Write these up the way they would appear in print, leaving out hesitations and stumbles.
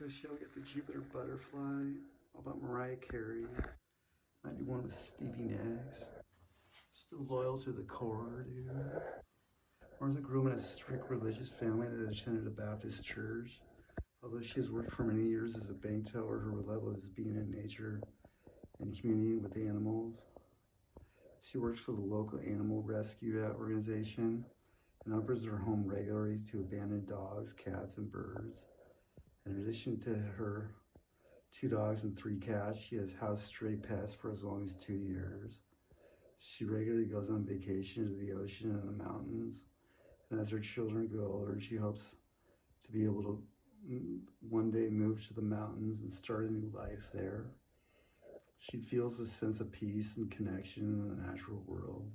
Cochell, get the Jupiter Butterfly. All about Mariah Carey. 91 with Stevie Nicks. Still loyal to the core, dude. Martha grew up in a strict religious family that attended a Baptist church. Although she has worked for many years as a bank teller, her love is being in nature and communing with animals. She works for the local animal rescue organization and opens her home regularly to abandoned dogs, cats, and birds. In addition to her 2 dogs and 3 cats, she has housed stray pets for as long as 2 years. She regularly goes on vacation to the ocean and the mountains. And as her children grow older, she hopes to be able to one day move to the mountains and start a new life there. She feels a sense of peace and connection in the natural world.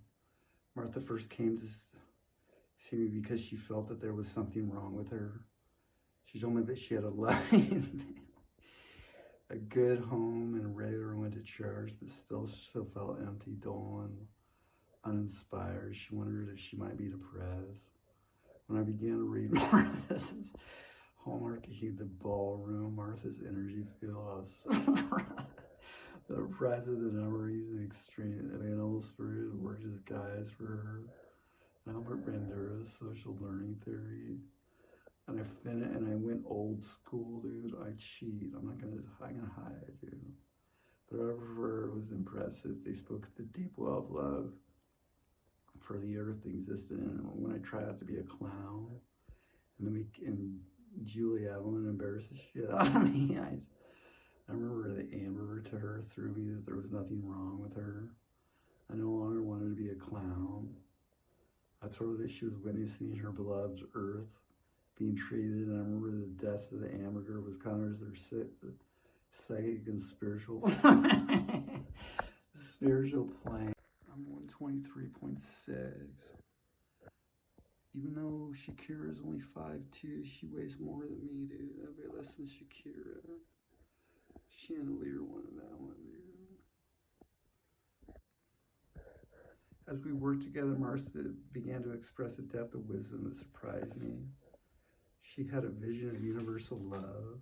Martha first came to see me because she felt that there was something wrong with her. She told me that she had a a good home and regularly went to church, but still felt empty, dull, and uninspired. She wondered if she might be depressed. When I began to read Martha's Hallmark, the ballroom, Martha's energy field, I was the price of the memories and extreme animal spirit worked as guides for her. Albert Bandura's social learning theory. And I went old school, dude. I cheat. I'm not gonna hide, dude. But however, it was impressive. They spoke of the deep well of love for the earth existed in. When I tried out to be a clown, and Julie Evelyn embarrassed the shit out of me. I remember the amber to her through me that there was nothing wrong with her. I no longer wanted to be a clown. I told her that she was witnessing her beloved earth being treated, and I remember the death of the hamburger was kind of their psychic and spiritual spiritual plane. I'm 123.6. Even though Shakira is only 5'2", she weighs more than me, dude. I weigh less than Shakira. Chandelier wanted that one, dude. As we worked together, Martha began to express a depth of wisdom that surprised me. She had a vision of universal love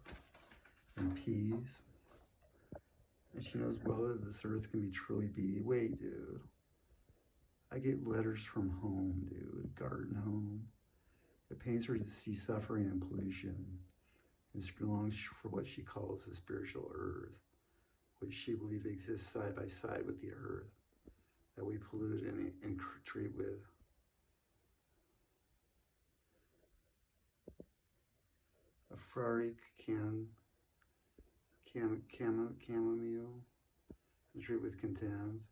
and peace. And she knows well that this earth can be truly be. Wait, dude. I get letters from home, dude. Garden home. It pains her to see suffering and pollution. And she longs for what she calls the spiritual earth, which she believes exists side by side with the earth that we pollute and treat with. A Ferrari chamomile and treat with contempt.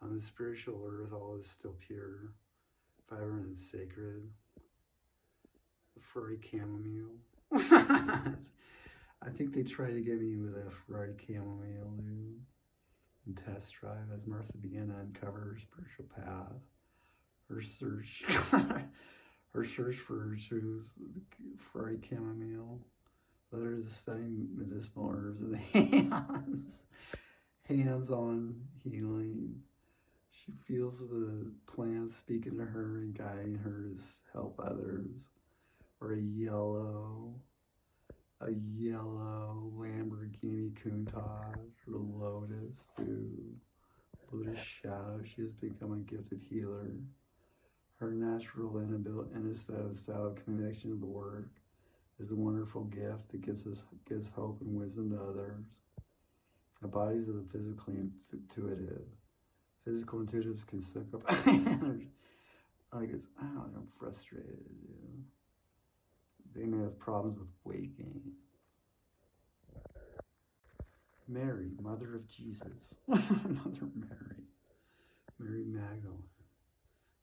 On the spiritual earth, all is still pure, vibrant, and sacred. The Ferrari chamomile. I think they tried to get me with a Ferrari chamomile, dude. And test drive as Martha began to uncover her spiritual path. Her search for her truth, the Ferrari chamomile, led her to study medicinal herbs and hands-on healing. She feels the plants speaking to her and guiding her to help others. Or a yellow Lamborghini Countach, or Lotus, too. Lotus Shadow, she has become a gifted healer. Her natural style connection to the work is a wonderful gift that gives hope and wisdom to others. The bodies of the physically intuitive. Physical intuitives can suck up energy. I'm frustrated, dude. They may have problems with weight gain. Mary, Mother of Jesus. Mother Mary. Mary Magdalene.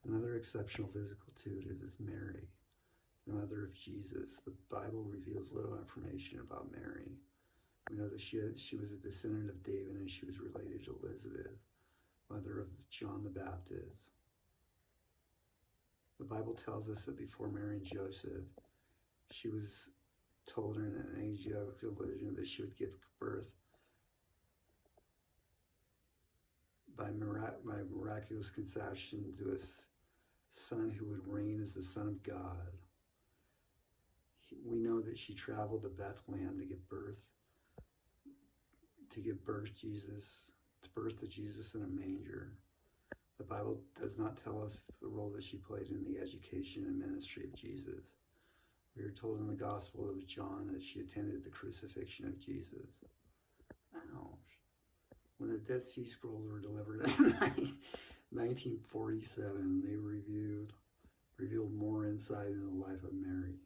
Another exceptional physical intuitive is Mary, the Mother of Jesus. The Bible reveals little information about Mary. We know that she was a descendant of David and she was related to Elizabeth, mother of John the Baptist. The Bible tells us that before Mary and Joseph, she was told in an angelic vision that she would give birth by miraculous conception to a son who would reign as the Son of God. We know that she traveled to Bethlehem to give birth to Jesus in a manger. The Bible does not tell us the role that she played in the education and ministry of Jesus. We are told in the Gospel of John that she attended the crucifixion of Jesus. Ouch. When the Dead Sea Scrolls were delivered in 1947, they revealed more insight into the life of Mary.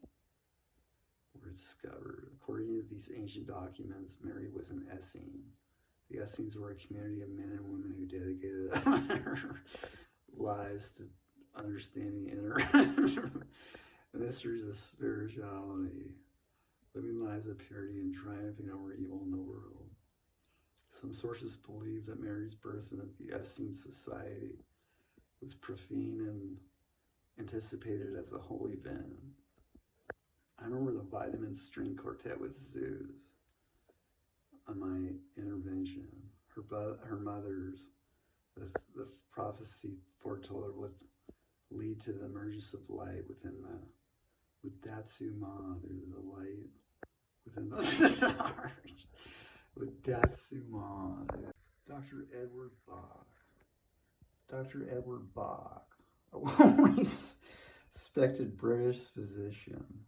Were discovered. According to these ancient documents, Mary was an Essene. The Essenes were a community of men and women who dedicated their lives to understanding the inner mysteries of spirituality, living lives of purity and triumphing over evil in the world. Some sources believe that Mary's birth in the Essene society was profane and anticipated as a holy event. I remember the Vitamin String Quartet with Zeus on my intervention. Her mother's, the prophecy foretold her would lead to the emergence of light with Datsuma, the light within the stars. With Datsuma. Dr. Edward Bach. Dr. Edward Bach, a well-respected British physician,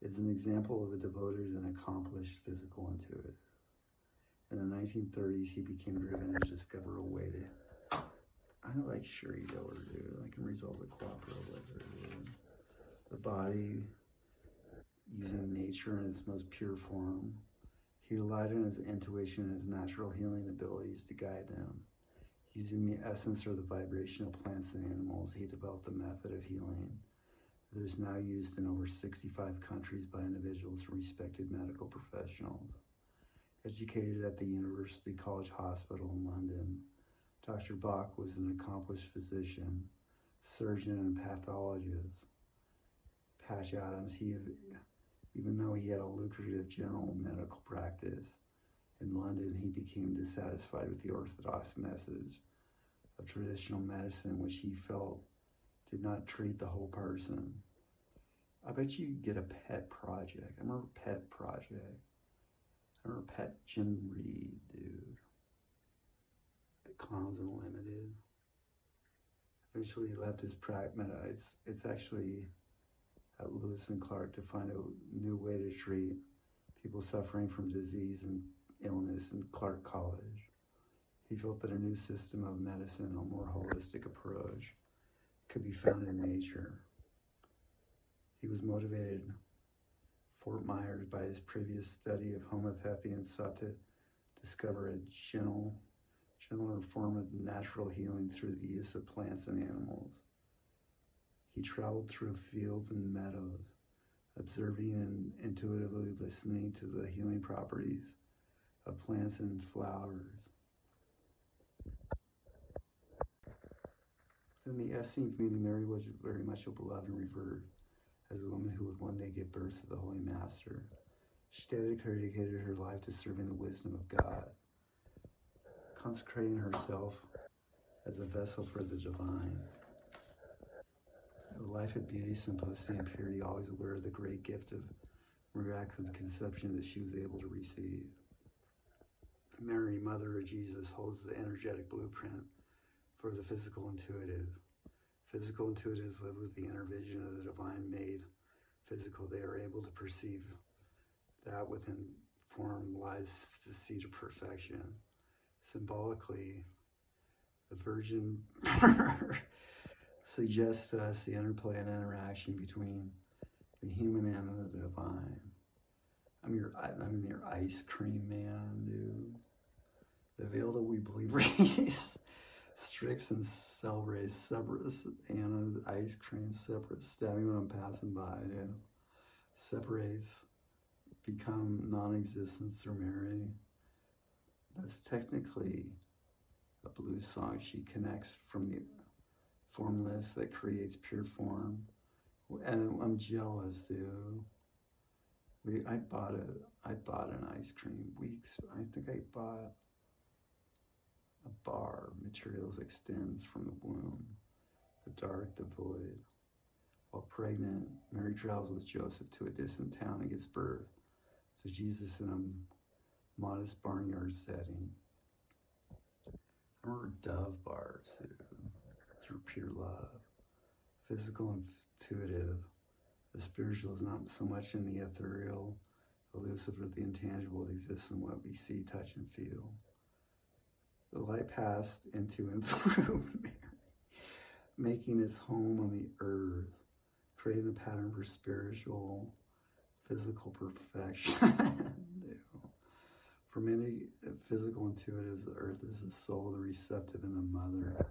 is an example of a devoted and accomplished physical intuitive. In the 1930s, he became driven to discover a way to, I like Sherry Diller, dude. I can resolve the cooperative with her, dude. The body, using nature in its most pure form. He relied on his intuition and his natural healing abilities to guide them. Using the essence or the vibration of plants and animals, he developed a method of healing that is now used in over 65 countries by individuals and respected medical professionals. Educated at the University College Hospital in London, Dr. Bach was an accomplished physician, surgeon, and pathologist. Patch Adams, even though he had a lucrative general medical practice in London, he became dissatisfied with the orthodox message of traditional medicine, which he felt did not treat the whole person. I bet you get a pet project. I remember Pet Project. I remember Pet Jim Reed, dude. At Clowns Unlimited. Eventually he left his practice. It's actually at Lewis and Clark to find a new way to treat people suffering from disease and illness in Clark College. He felt that a new system of medicine, a more holistic approach, could be found in nature. He was motivated, Fort Myers, by his previous study of homeopathy and sought to discover a gentler form of natural healing through the use of plants and animals. He traveled through fields and meadows, observing and intuitively listening to the healing properties of plants and flowers. In the Essene community, Mary was very much beloved and revered as a woman who would one day give birth to the Holy Master. She dedicated her life to serving the wisdom of God, consecrating herself as a vessel for the divine. A life of beauty, simplicity, and purity, always aware of the great gift of miraculous conception that she was able to receive. Mary, Mother of Jesus, holds the energetic blueprint for the physical intuitive. Physical intuitives live with the inner vision of the divine made physical. They are able to perceive that within form lies the seed of perfection. Symbolically, the Virgin suggests to us the interplay and interaction between the human and the divine. I'm your ice cream man, dude. The veil that we believe raised Strix and celebrates separate Anna's ice cream separate stabbing when I'm passing by, dude. Separates, become non-existent through Mary. That's technically a blues song. She connects from the formless that creates pure form. And I'm jealous, dude. I bought an ice cream weeks. I think I bought a bar. Materials extends from the womb, the dark, the void. While pregnant, Mary travels with Joseph to a distant town and gives birth to Jesus in a modest barnyard setting. I remember Dove bars too, through pure love, physical and intuitive. The spiritual is not so much in the ethereal, elusive, or the intangible. It exists in what we see, touch, and feel. The light passed into and through Mary, making its home on the earth, creating the pattern for spiritual, physical perfection. For many physical intuitives, the earth is the soul, the receptive, and the mother.